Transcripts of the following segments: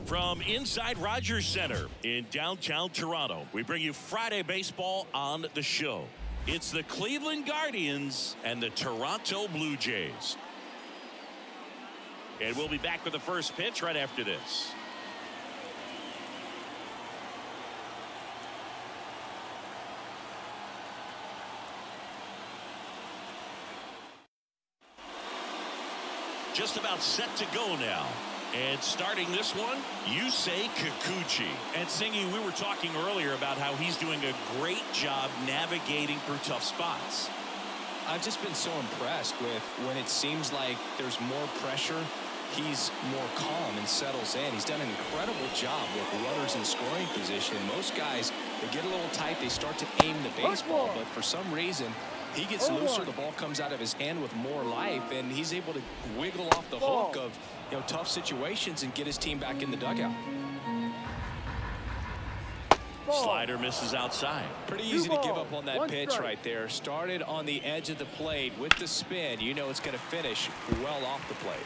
From inside Rogers Center in downtown Toronto, we bring you Friday baseball on the show. It's the Cleveland Guardians and the Toronto Blue Jays. And we'll be back with the first pitch right after this. Just about set to go now. And starting this one, Yusei Kikuchi. And Singy, we were talking earlier about how he's doing a great job navigating through tough spots. I've just been so impressed with when it seems like there's more pressure, he's more calm and settles in. He's done an incredible job with runners in scoring position. Most guys, they get a little tight, they start to aim the baseball, but for some reason, he gets looser, the ball comes out of his hand with more life, and he's able to wiggle off the hook of tough situations and get his team back in the dugout. Slider misses outside. Pretty easy to give up on that pitch right there. Started on the edge of the plate with the spin. You know it's going to finish well off the plate.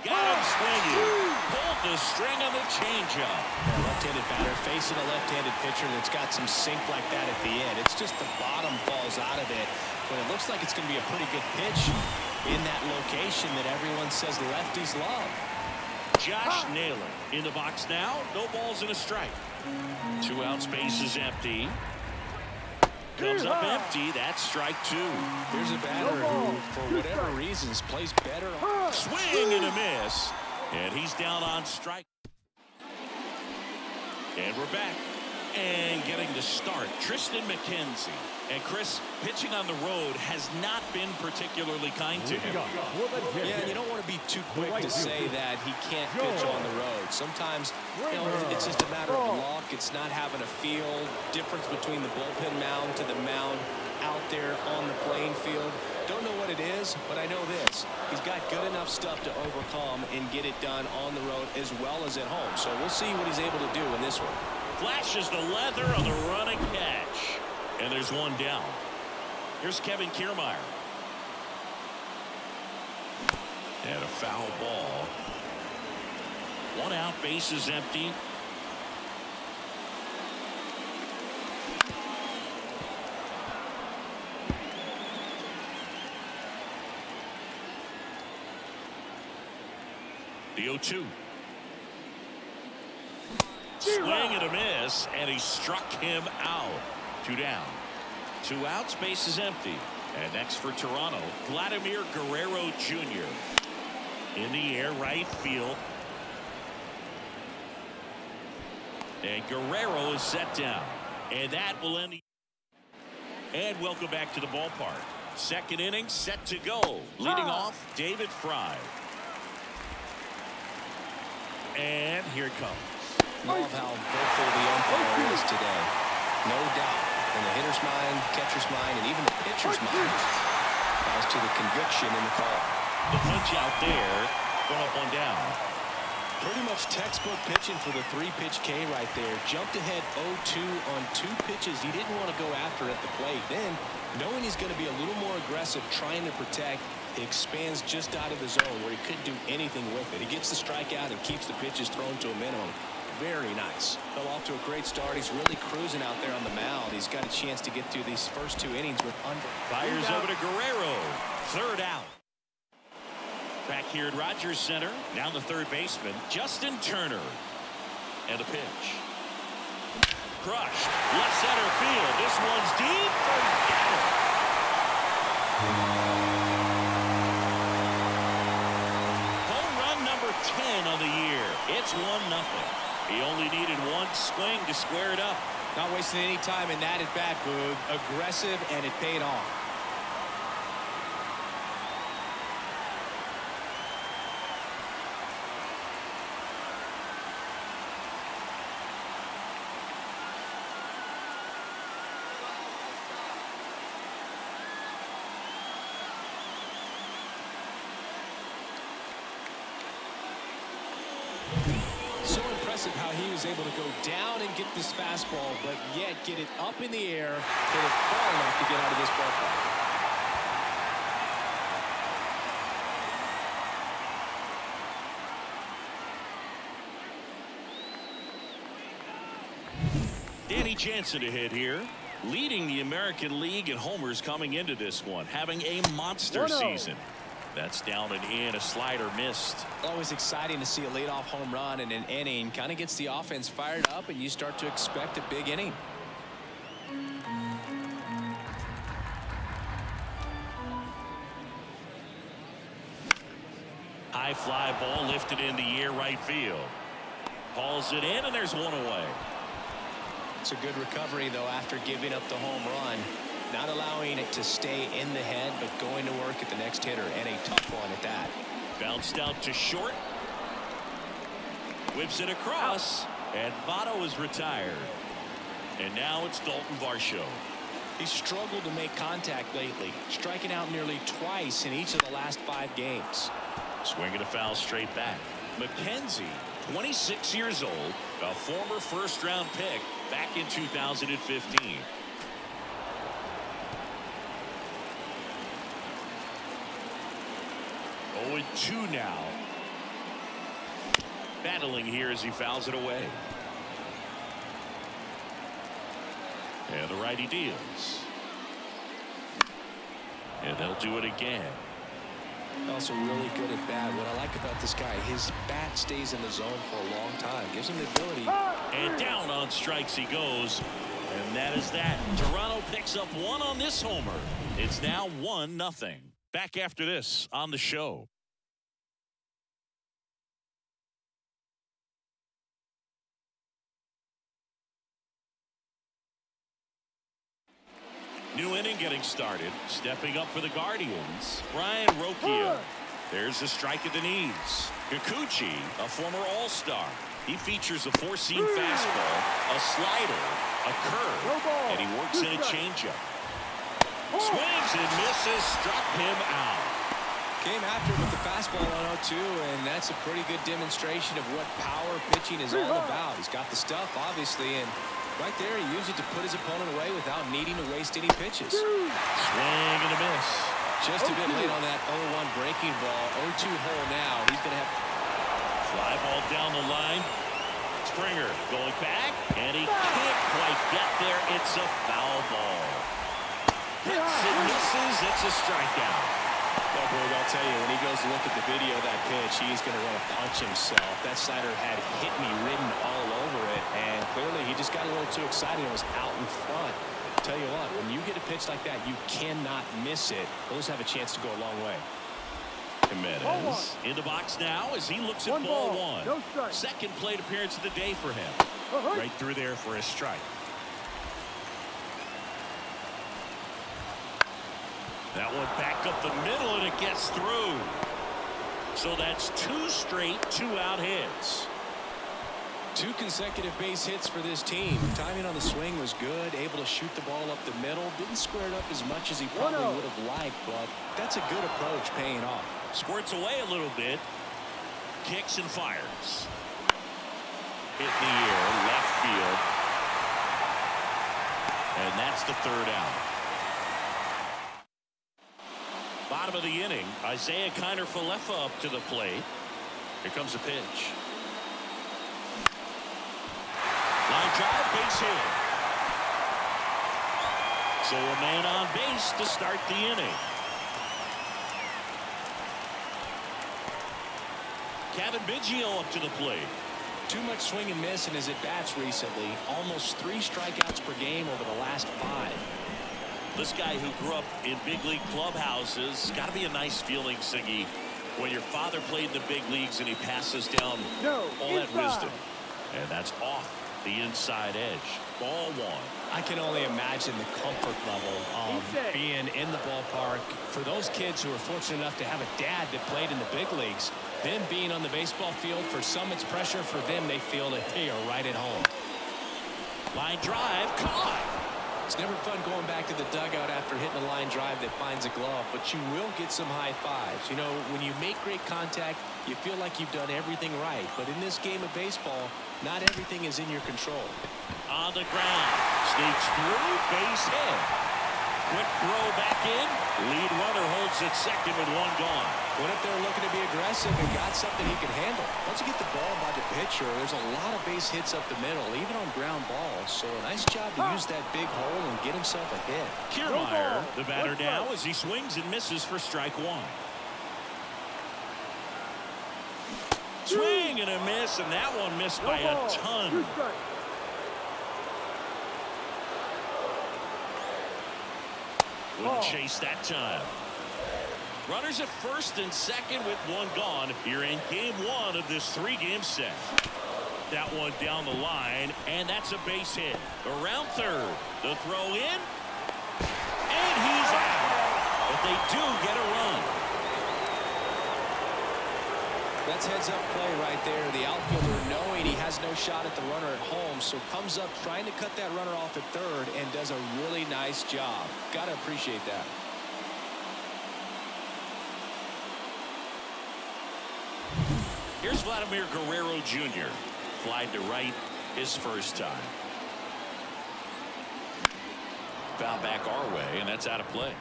Got him swinging. Pulled the string on the changeup. Left-handed batter facing a left-handed pitcher that's got some sink like that at the end. It's just the bottom falls out of it. But it looks like it's going to be a pretty good pitch in that location that everyone says lefties love. Josh Naylor in the box now. No balls and a strike. 2 outs, base is empty. Comes up empty. That's strike 2. Here's a batter who, for whatever reasons, plays better. Swing and a miss. And he's down on strike. And we're back. And getting the start, Tristan McKenzie. And Chris, pitching on the road has not been particularly kind to him. Yeah, you don't want to be too quick to say that he can't pitch on the road. Sometimes, it's just a matter of luck. It's not having a feel. Difference between the bullpen mound to the mound out there on the playing field. Don't know what it is, but I know this. He's got good enough stuff to overcome and get it done on the road as well as at home. So we'll see what he's able to do in this one. Flashes the leather on the running catch. And there's one down. Here's Kevin Kiermaier. And a foul ball. 1 out, base is empty. The 0-2. Swing and a miss, and he struck him out. 2 down. 2 outs, base is empty. And next for Toronto, Vladimir Guerrero Jr. In the air, right field. And Guerrero is set down. And that will end the... And welcome back to the ballpark. Second inning set to go. Leading off, David Fry. And here it comes. Love how vocal the umpire is today. No doubt. In the hitter's mind, catcher's mind, and even the pitcher's mind as to the conviction in the call. The punch out there, 1 up, 1 down. Pretty much textbook pitching for the 3-pitch K right there. Jumped ahead 0-2 on 2 pitches he didn't want to go after at the plate. Then, knowing he's going to be a little more aggressive trying to protect, he expands just out of the zone where he couldn't do anything with it. He gets the strikeout and keeps the pitches thrown to a minimum. Very nice. Fell off to a great start. He's really cruising out there on the mound. He's got a chance to get through these first 2 innings with under. Fires over to Guerrero. 3rd out. Back here at Rogers Center. Now the third baseman, Justin Turner. And a pitch. Crushed. Left center field. This one's deep. Got it. Home run number 10 of the year. It's 1-0. He only needed 1 swing to square it up. Not wasting any time in that at-bat, Boog. Aggressive, and it paid off. So impressive how he was able to go down and get this fastball, but yet get it up in the air, hit it far enough to get out of this ballpark. Kenny Jansen to hit here, leading the American League in homers coming into this one, having a monster season. That's down and in, a slider missed. Always exciting to see a leadoff home run in an inning. Kind of gets the offense fired up, and you start to expect a big inning. High fly ball lifted in the air right field. Hauls it in, and there's one away. It's a good recovery, though, after giving up the home run. Not allowing it to stay in the head, but going to work at the next hitter, and a tough one at that. Bounced out to short. Whips it across, and Votto is retired. And now it's Dalton Varsho. He's struggled to make contact lately, striking out nearly twice in each of the last 5 games. Swinging a foul straight back. McKenzie, 26 years old, a former first-round pick back in 2015. Oh, and 2 now. Battling here as he fouls it away. And the righty deals. And they'll do it again. Also really good at bat. What I like about this guy, his bat stays in the zone for a long time. Gives him the ability. And down on strikes he goes. And that is that. Toronto picks up 1 on this homer. It's now 1-0. Back after this on the show. New inning getting started. Stepping up for the Guardians, Ryan Rocchio. There's a strike at the knees. Kikuchi, a former All-Star. He features a 4-seam fastball, a slider, a curve, and he works in a changeup. Swings and misses, struck him out. Came after him with the fastball on 0-2, and that's a pretty good demonstration of what power pitching is all about. He's got the stuff, obviously, and right there, he used it to put his opponent away without needing to waste any pitches. Swing and a miss. Just a bit late on that 0-1 breaking ball. 0-2 hole now. He's going to have... Fly ball down the line. Springer going back, and he can't quite get there. It's a foul ball. Hits and misses. It's a strikeout. Well, boy, I'll tell you, when he goes to look at the video of that pitch, he's going to want to punch himself. That slider had hit me written all over it, and clearly he just got a little too excited and was out in front. Tell you what, when you get a pitch like that, you cannot miss it. Those have a chance to go a long way. Gimenez in the box now as he looks at ball 1. No strike. Second plate appearance of the day for him. Right through there for a strike. That one back up the middle, and it gets through. So that's 2 straight 2-out hits. 2 consecutive base hits for this team. Timing on the swing was good. Able to shoot the ball up the middle. Didn't square it up as much as he probably would have liked, but that's a good approach paying off. Squirts away a little bit. Kicks and fires. Hit in the air, left field. And that's the 3rd out. Bottom of the inning, Isaiah Kiner-Falefa up to the plate. Here comes a pitch. Line drive, base hit. So a man on base to start the inning. Kevin Biggio up to the plate. Too much swing and miss in his at-bats recently. Almost 3 strikeouts per game over the last 5. This guy who grew up in big league clubhouses, got to be a nice feeling, Siggy, when your father played in the big leagues and he passes down all that wisdom. And that's off the inside edge. Ball 1. I can only imagine the comfort level of being in the ballpark for those kids who are fortunate enough to have a dad that played in the big leagues. Them being on the baseball field, for some it's pressure. For them, they feel that they are right at home. Line drive, caught. It's never fun going back to the dugout after hitting a line drive that finds a glove, but you will get some high fives. You know, when you make great contact, you feel like you've done everything right. But in this game of baseball, not everything is in your control. On the ground, sneaks through, base hit. Quick throw back in. Lead runner holds at second with one gone. What if they're looking to be aggressive and got something he can handle? Once you get the ball by the pitcher, there's a lot of base hits up the middle, even on ground balls. So a nice job to use that big hole and get himself a hit. Kiermaier, the batter now, as he swings and misses for strike one. Swing and a miss, and that one missed by a ton. Wouldn't chase that time. Runners at first and second with one gone here in game one of this three-game set. That one down the line, and that's a base hit. Around third, the throw in, and he's out. But they do get a run. That's heads-up play right there. The outfielder, knowing he has no shot at the runner at home, so comes up trying to cut that runner off at third and does a really nice job. Got to appreciate that. Here's Vladimir Guerrero Jr. Flied to right his first time. Foul back our way, and that's out of play.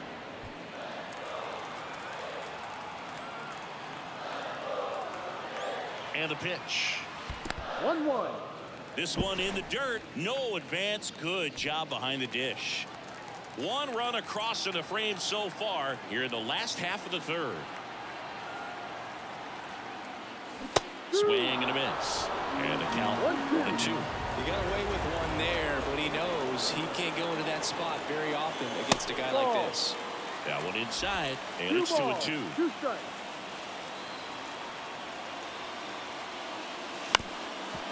And the pitch. 1-1. This one in the dirt. No advance. Good job behind the dish. One run across in the frame so far here in the last half of the third. Swing and a miss. And the count 1-2. He got away with one there, but he knows he can't go into that spot very often against a guy like this. That one inside, and it's 2-2. 2 strikes.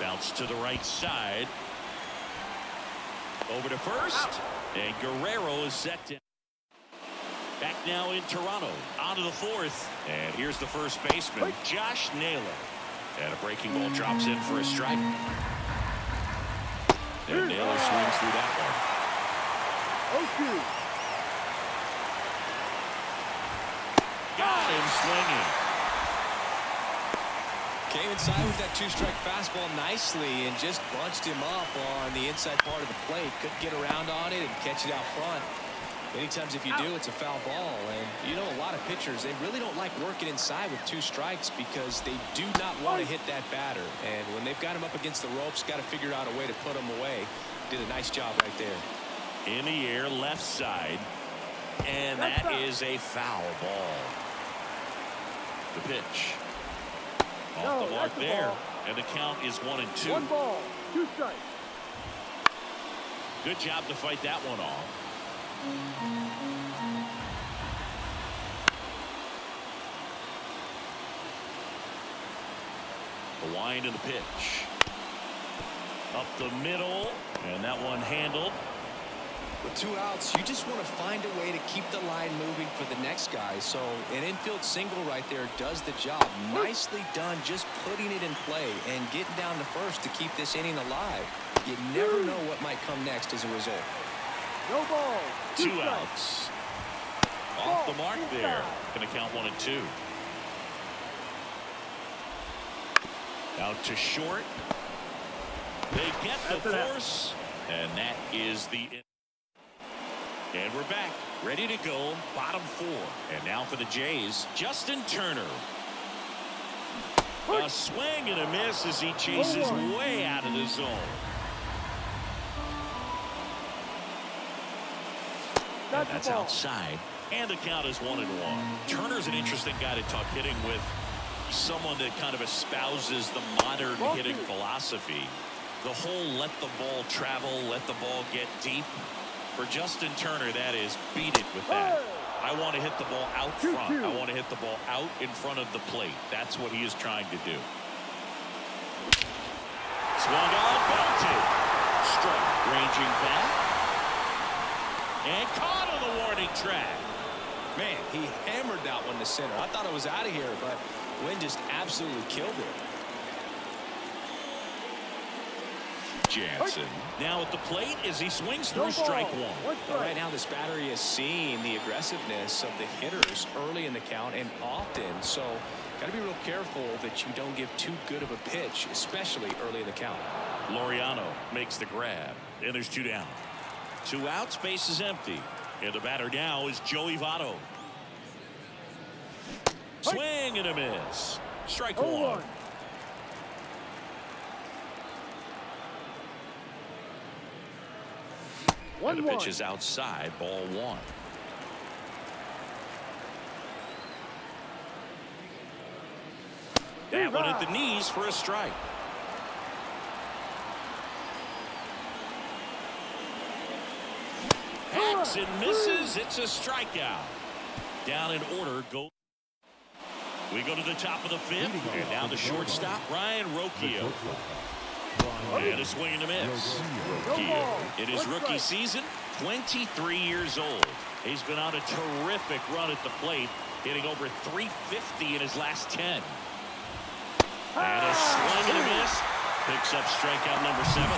Bounce to the right side. Over to first. And Guerrero is set down. Back now in Toronto. On to the fourth. And here's the first baseman, Josh Naylor. And a breaking ball drops in for a strike. And Naylor swings through that one. 0-2. Got him swinging. Came inside with that two-strike fastball nicely and just bunched him up on the inside part of the plate. Couldn't get around on it and catch it out front. Many times if you do, it's a foul ball. And you know, a lot of pitchers, they really don't like working inside with 2 strikes because they do not want to hit that batter. And when they've got him up against the ropes, got to figure out a way to put him away. Did a nice job right there. In the air, left side. And that is a foul ball. The pitch. Off the mark there. And the count is 1-2. 1 ball, 2 strikes. Good job to fight that one off. The wind of the pitch. Up the middle. And that one handled. With 2 outs, you just want to find a way to keep the line moving for the next guy. So an infield single right there does the job. Nicely done, just putting it in play and getting down to first to keep this inning alive. You never know what might come next as a result. No ball. 2 outs. Off the mark there. Going to count 1-2. Out to short. They get the force. And that is the... And we're back, ready to go, bottom 4. And now for the Jays, Justin Turner. A swing and a miss as he chases way out of the zone. And that's outside. And the count is 1-1. Turner's an interesting guy to talk hitting with. Someone that kind of espouses the modern hitting philosophy. The whole let the ball travel, let the ball get deep. For Justin Turner, that is beat it with that. I want to hit the ball out front. I want to hit the ball out in front of the plate. That's what he is trying to do. Swung on, belted. Strike, ranging back. And caught on the warning track. Man, he hammered that one to center. I thought it was out of here, but wind just absolutely killed it. Jansen now at the plate as he swings through strike 1. Right now this battery is seeing the aggressiveness of the hitters early in the count and often, so got to be real careful that you don't give too good of a pitch, especially early in the count. Laureano makes the grab, and there's 2 down. 2 outs, base is empty. And the batter now is Joey Votto. Swing and a miss. Strike one. And the pitch is outside, ball one. That one at the knees for a strike. Hacks and misses. It's a strikeout. Down in order. We go to the top of the fifth. And now the shortstop, Ryan Rocchio. And a swing and a miss. Rocchio in his rookie season, 23 years old. He's been on a terrific run at the plate, hitting over 350 in his last 10. And a swing and a miss. Picks up strikeout number 7.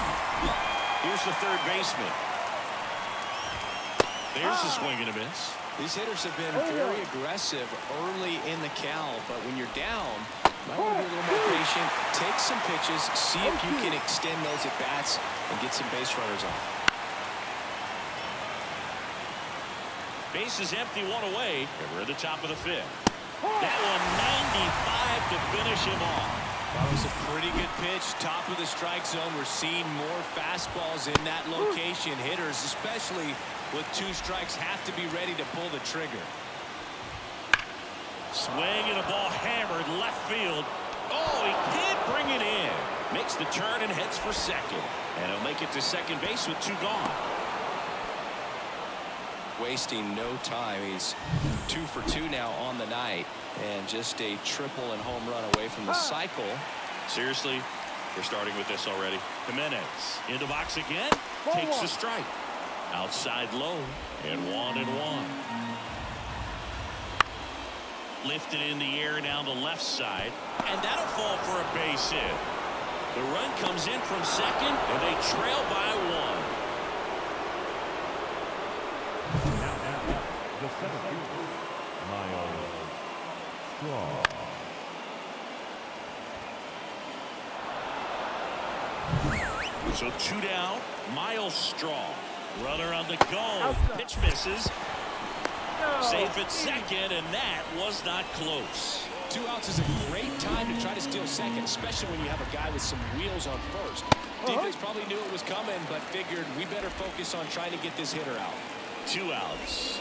Here's the third baseman. There's the swing and a miss. These hitters have been very aggressive early in the count, but when you're down, might want to be a little more patient, take some pitches, see if you can extend those at bats and get some base runners on. Base is empty, one away, and we're at the top of the fifth. That one 95 to finish him off. That was a pretty good pitch. Top of the strike zone. We're seeing more fastballs in that location. Hitters, especially with 2 strikes, have to be ready to pull the trigger. Swing and a ball hammered left field. Oh, he can't bring it in. Makes the turn and heads for second. And he'll make it to second base with 2 gone. Wasting no time. He's 2 for 2 now on the night. And just a triple and home run away from the cycle. Seriously, we're starting with this already. Gimenez in the box again. Takes a strike. Outside low. And 1-1. Lifted in the air down the left side. And that'll fall for a base hit. The run comes in from second. And they trail by 1. The center fielder, Miles Straw. So 2 down. Miles Straw. Runner on the go. Pitch misses. Safe at second, and that was not close. 2 outs is a great time to try to steal second, especially when you have a guy with some wheels on first. Defense probably knew it was coming, but figured we better focus on trying to get this hitter out. 2 outs.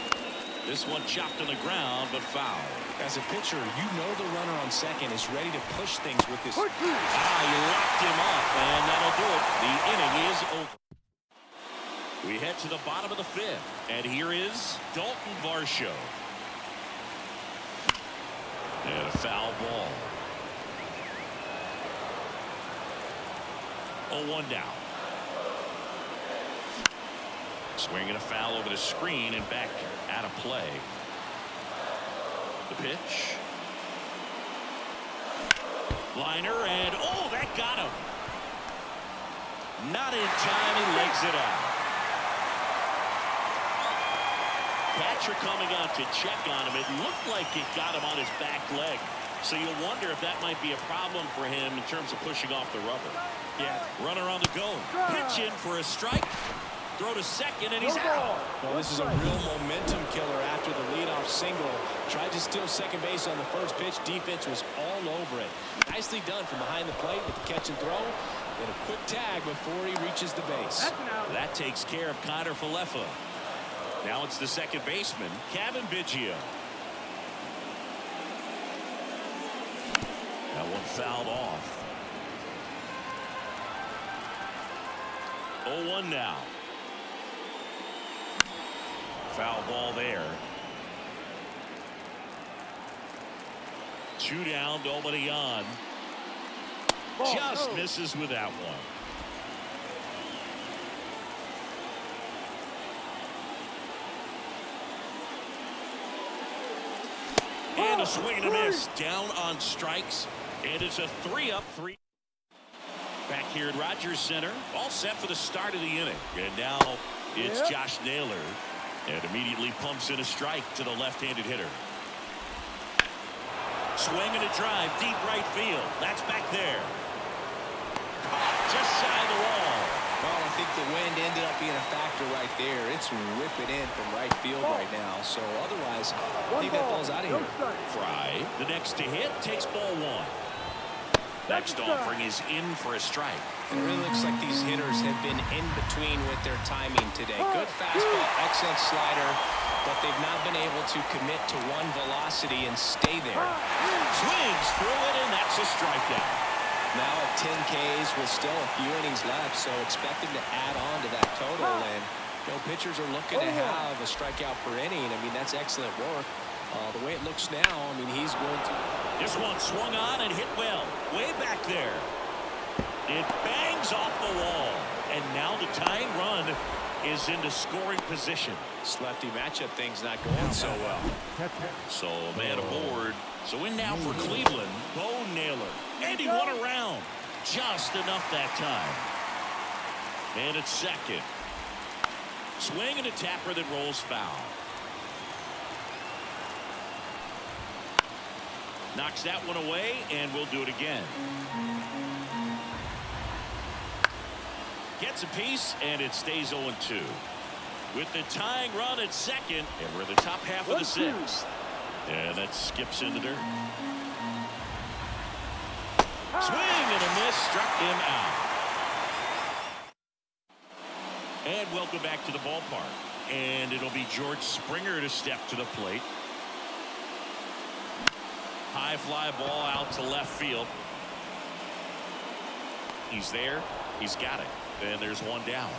This one chopped on the ground, but foul. As a pitcher, you know the runner on second is ready to push things with this. He locked him up, and that'll do it. The inning is over. We head to the bottom of the fifth, and here is Dalton Varsho. And a foul ball. 0-1 down. Swinging a foul over the screen and back out of play. The pitch. Liner, and oh, that got him. Not in time, he legs it out. Catcher coming out to check on him. It looked like it got him on his back leg. So you'll wonder if that might be a problem for him in terms of pushing off the rubber. Yeah. Runner on the go. Pitch in for a strike. Throw to second, and he's out. Well, this is a real momentum killer after the leadoff single. Tried to steal second base on the first pitch. Defense was all over it. Nicely done from behind the plate with the catch and throw. Then a quick tag before he reaches the base. That takes care of Connor Falefa. Now it's the second baseman, Kevin Biggio. That one fouled off. 0-1 now. Foul ball there. 2 down, nobody on. Just misses with that one. And a swing and a miss. Down on strikes. And it's a 3-up, 3. Back here at Rogers Center. All set for the start of the inning. And now it's Josh Naylor. And immediately pumps in a strike to the left-handed hitter. Swing and a drive. Deep right field. That's back there. Just shy of the wall. Well, I think the wind ended up being a factor right there. It's whipping in from right field right now. So otherwise, I think that ball's out of here. Fry, the next to hit, takes ball one. Next offering is in for a strike. It really looks like these hitters have been in between with their timing today. Good fastball, excellent slider, but they've not been able to commit to one velocity and stay there. Swings through it, and that's a strikeout. Now at 10 Ks with still a few innings left, so expect him to add on to that total. And pitchers are looking to have a strikeout per inning. I mean, that's excellent work. The way it looks now, I mean, he's going to... This one swung on and hit well. Way back there. It bangs off the wall. And now the tying run is into scoring position. This lefty matchup thing's not going so well. So a man aboard. So in now for Cleveland, Bo Naylor. And he won around. Just enough that time. And it's second. Swing and a tapper that rolls foul. Knocks that one away, and we'll do it again. Gets a piece, and it stays 0-2. With the tying run at second, and we're in the top half of the sixth. And that skips in the dirt. Swing and a miss, struck him out. And welcome back to the ballpark. And it'll be George Springer to step to the plate. High fly ball out to left field. He's there. He's got it. And there's one down.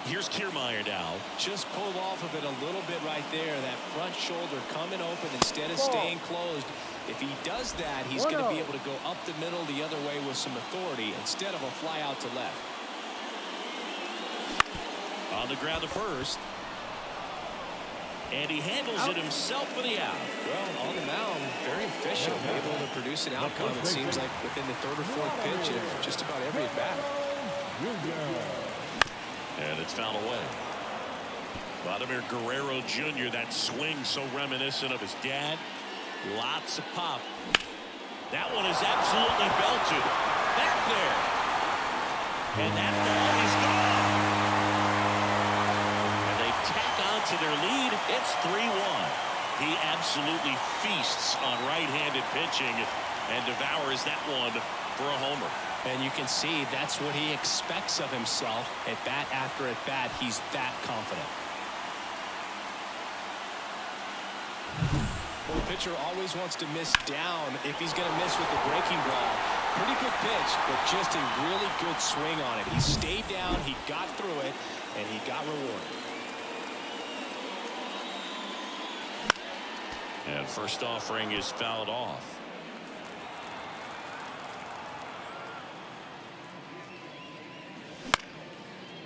Here's Kiermaier now. Just pulled off of it a little bit right there. That front shoulder coming open instead of staying closed. If he does that, he's going to be able to go up the middle the other way with some authority instead of a fly out to left. On the ground to first. And he handles it himself for the out. Well, on the mound, very efficient, able to produce an outcome. It seems like within the third or fourth pitch of just about every at bat. And it's fouled away. Vladimir Guerrero Jr. That swing so reminiscent of his dad. Lots of pop. That one is absolutely belted. Back there. And that ball is gone. And they tack on to their lead. It's 3-1. He absolutely feasts on right-handed pitching and devours that one for a homer. And you can see that's what he expects of himself at bat after at bat. He's that confident. Well, the pitcher always wants to miss down if he's going to miss with the breaking ball. Pretty good pitch, but just a really good swing on it. He stayed down, he got through it, and he got rewarded. And first offering is fouled off.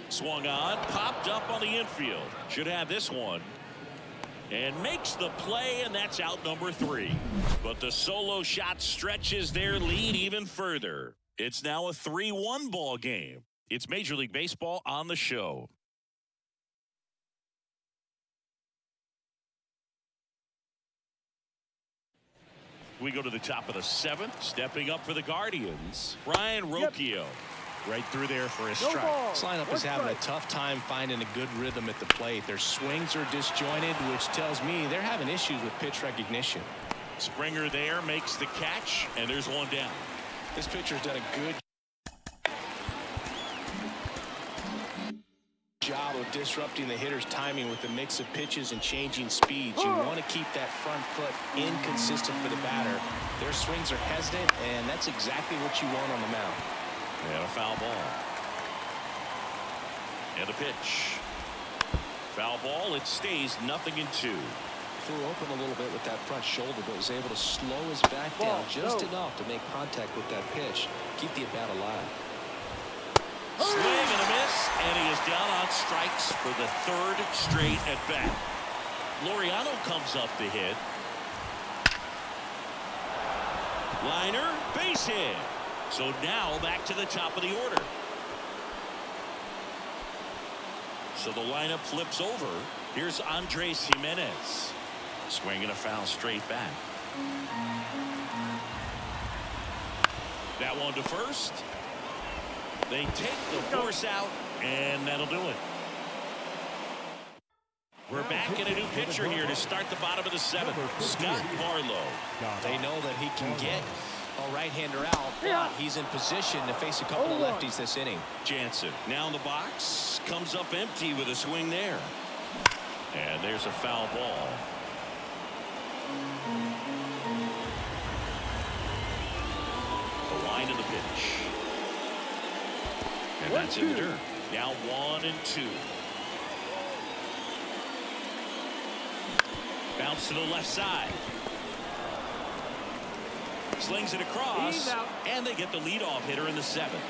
Swung on, popped up on the infield. Should have this one. And makes the play, and that's out number 3. But the solo shot stretches their lead even further. It's now a 3-1 ball game. It's Major League Baseball on the show. We go to the top of the 7th. Stepping up for the Guardians, Brian Rocchio. Right through there for a strike. This lineup is having a tough time finding a good rhythm at the plate. Their swings are disjointed, which tells me they're having issues with pitch recognition. Springer there makes the catch, and there's one down. This pitcher's done a good job of disrupting the hitter's timing with the mix of pitches and changing speeds. You want to keep that front foot inconsistent for the batter. Their swings are hesitant, and that's exactly what you want on the mound. And a foul ball. And a pitch. Foul ball. It stays 0-2. Flew open a little bit with that front shoulder, but was able to slow his back down just enough to make contact with that pitch. Keep the at-bat alive. Swing and a miss, and he is down on strikes for the 3rd straight at-bat. Laureano comes up to hit. Liner, base hit. So now back to the top of the order. So the lineup flips over. Here's Andres Gimenez. Swinging a foul straight back. That one to first. They take the force out, and that'll do it. We're back in a new pitcher here to start the bottom of the seventh. Scott Barlow. They know that he can get a right-hander out, but he's in position to face a couple of lefties this inning. Jansen now in the box, comes up empty with a swing there. And there's a foul ball. The line of the pitch. And that's in the dirt. Now 1-2. Bounce to the left side. Slings it across, and they get the leadoff hitter in the seventh.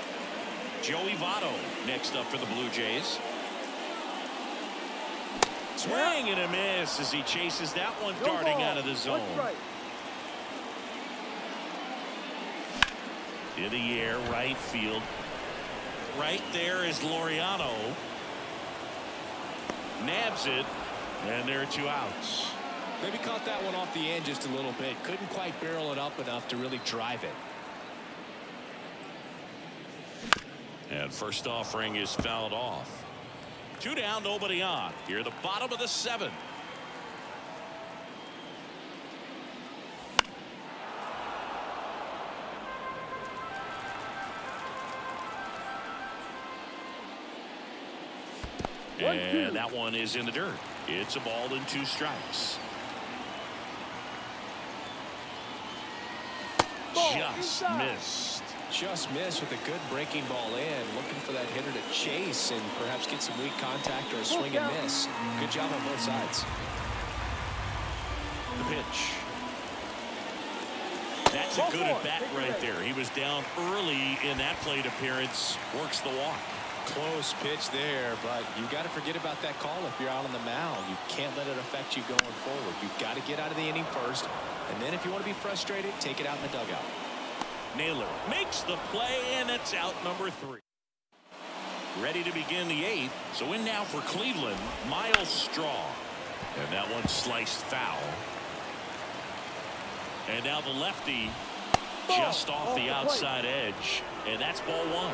Joey Votto next up for the Blue Jays. Swing and a miss as he chases that one darting out of the zone. In the air, right field. Right there is Laureano. Nabs it, and there are 2 outs. Maybe caught that one off the end just a little bit. Couldn't quite barrel it up enough to really drive it. And first offering is fouled off. 2 down, nobody on. Here at the bottom of the seventh. And that one is in the dirt. It's a ball and 2 strikes. Just missed with a good breaking ball in. Looking for that hitter to chase and perhaps get some weak contact or a swing and miss. Good job on both sides. The pitch. That's a good at bat right there. He was down early in that plate appearance. Works the walk. Close pitch there, but you got to forget about that call if you're out on the mound. You can't let it affect you going forward. You've got to get out of the inning first, and then if you want to be frustrated, take it out in the dugout. Naylor makes the play, and it's out number 3. Ready to begin the 8th. So in now for Cleveland, Miles Straw. And that one sliced foul. And now the lefty just off the outside edge, and that's ball 1.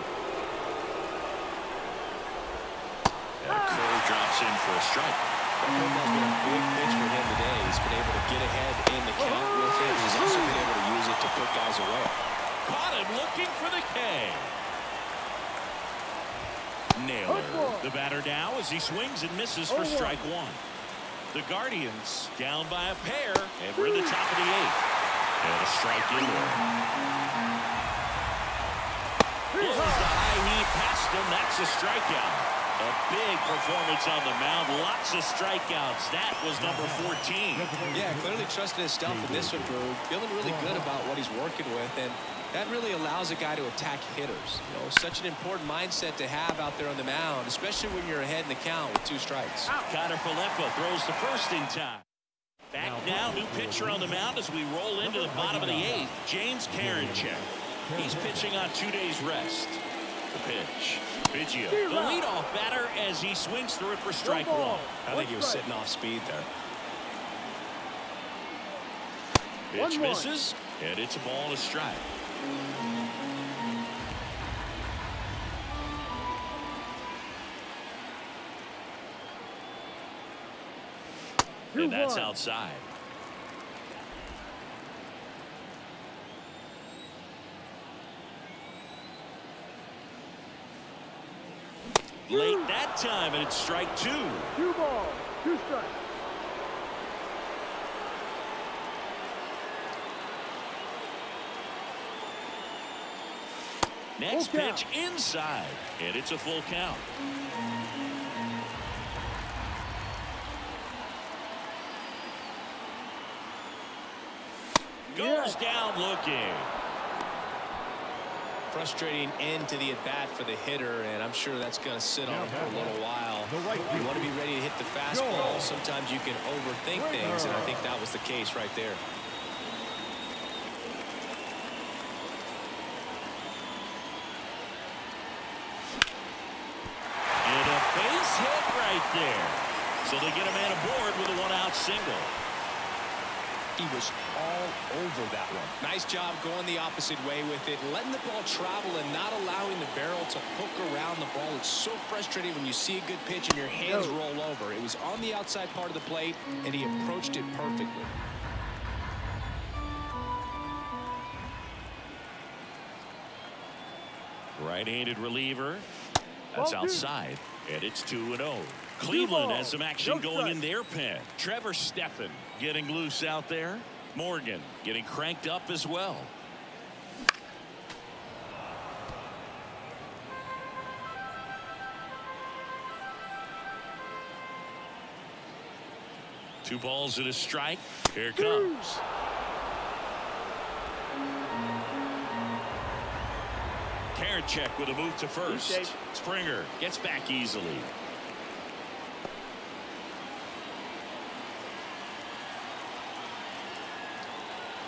And Curry drops in for a strike. That's been a big pitch for him today. He's been able to get ahead in the count with it. He's also been able to use it to put guys away. Caught him looking for the K. Naylor, the batter now as he swings and misses for strike 1. The Guardians down by a pair, and we're in the top of the 8th. And a strike in there. Blows the high heat past him. That's a strikeout. A big performance on the mound. Lots of strikeouts. That was number 14. Yeah, clearly trusting his stuff in this one, Drew. Feeling really good about what he's working with, and that really allows a guy to attack hitters. You know, such an important mindset to have out there on the mound, especially when you're ahead in the count with 2 strikes. Connor Filippo throws the first in time. Back now, new pitcher on the mound as we roll into the bottom of the 8th. James Karinchak. He's pitching on 2 days rest. The pitch. Biggio, the leadoff batter as he swings through it for strike 1. I think he was sitting off speed there. Pitch misses, and it's a ball and a strike. And that's outside. Late that time, and it's strike 2. 2 balls, 2 strikes. Next pitch inside, and it's a full count. Goes down looking. Frustrating end to the at-bat for the hitter, and I'm sure that's going to sit on him for a little while. You want to be ready to hit the fastball. Sometimes you can overthink things, and I think that was the case right there. And a base hit right there. So they get a man aboard with a 1-out single. He was all over that one. Nice job going the opposite way with it, letting the ball travel and not allowing the barrel to hook around the ball. It's so frustrating when you see a good pitch and your hands roll over. It was on the outside part of the plate, and he approached it perfectly. Right-handed reliever. That's outside, and it's 2-0. Cleveland has some action going in their pen. Trevor Stephan getting loose out there. Morgan getting cranked up as well. Two balls and a strike. Here it comes. Check with a move to first. Springer gets back easily.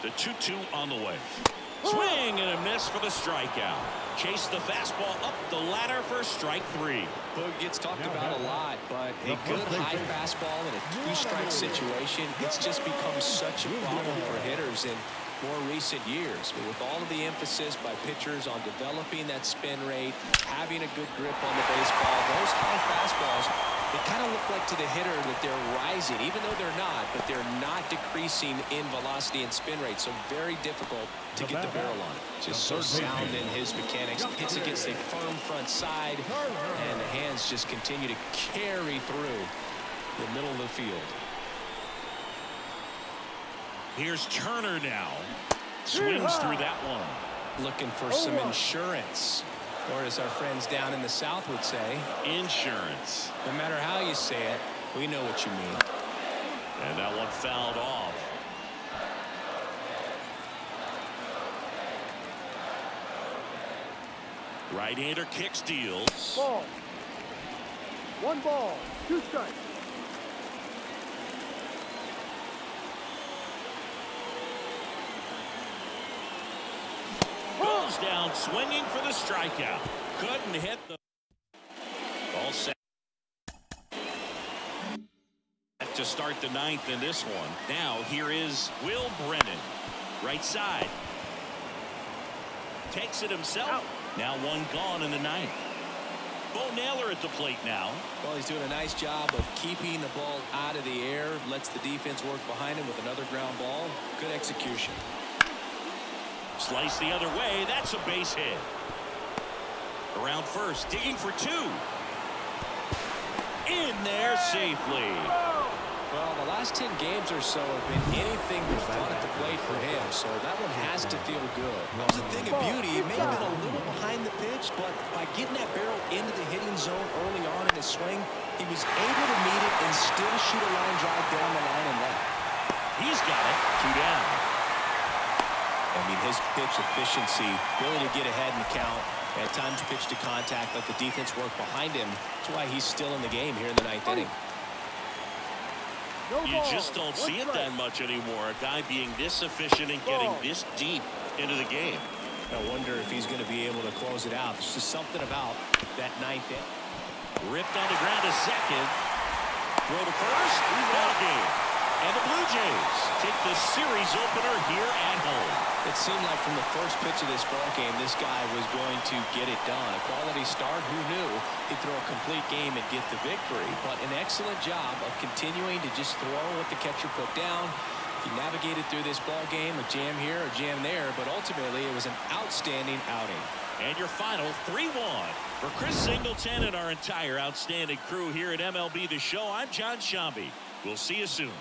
The 2-2 on the way. Swing and a miss for the strikeout. Chase the fastball up the ladder for strike 3. Boog gets talked about a lot, but a good high fastball in a 2-strike situation, it's just become such a problem for hitters in more recent years. But with all of the emphasis by pitchers on developing that spin rate, having a good grip on the baseball, those high fastballs, they kind of look like to the hitter that they're rising, even though they're not, but they're not decreasing in velocity and spin rate. So very difficult to get the barrel on it. Just so sound in his mechanics. Hits against a firm front side, and the hands just continue to carry through the middle of the field. Here's Turner now. Swings through that one. Looking for some insurance, or as our friends down in the South would say, insurance. No matter how you say it, we know what you mean. And that one fouled off. Right-hander kick steals. Ball. 1 ball, 2 strikes. Goes down swinging for the strikeout. Couldn't hit the ball set to start the 9th in this one. Now here is Will Brennan. Right side. Takes it himself. Out. Now 1 gone in the 9th. Bo Naylor at the plate now. Well, he's doing a nice job of keeping the ball out of the air. Lets the defense work behind him with another ground ball. Good execution. Slice the other way. That's a base hit. Around first, digging for 2. In there safely. Well, the last 10 games or so have been anything but fun at the plate for him, so that one has to feel good. That was a thing of beauty. He may have been a little behind the pitch, but by getting that barrel into the hitting zone early on in his swing, he was able to meet it and still shoot a line drive down the line and left. He's got it. 2 down. I mean, his pitch efficiency, ability to get ahead in the count, at times pitch to contact, let the defense work behind him. That's why he's still in the game here in the 9th inning. You just don't see it that much anymore. A guy being this efficient and getting this deep into the game. I wonder if he's going to be able to close it out. There's just something about that 9th inning. Ripped on the ground to second. Throw to first. Ball game. And the Blue Jays take the series opener here at home. It seemed like from the first pitch of this ball game, this guy was going to get it done. A quality start. Who knew he'd throw a complete game and get the victory? But an excellent job of continuing to just throw what the catcher put down. He navigated through this ball game, a jam here, a jam there, but ultimately it was an outstanding outing. And your final 3-1. For Chris Singleton and our entire outstanding crew here at MLB The Show, I'm John Shambi. We'll see you soon.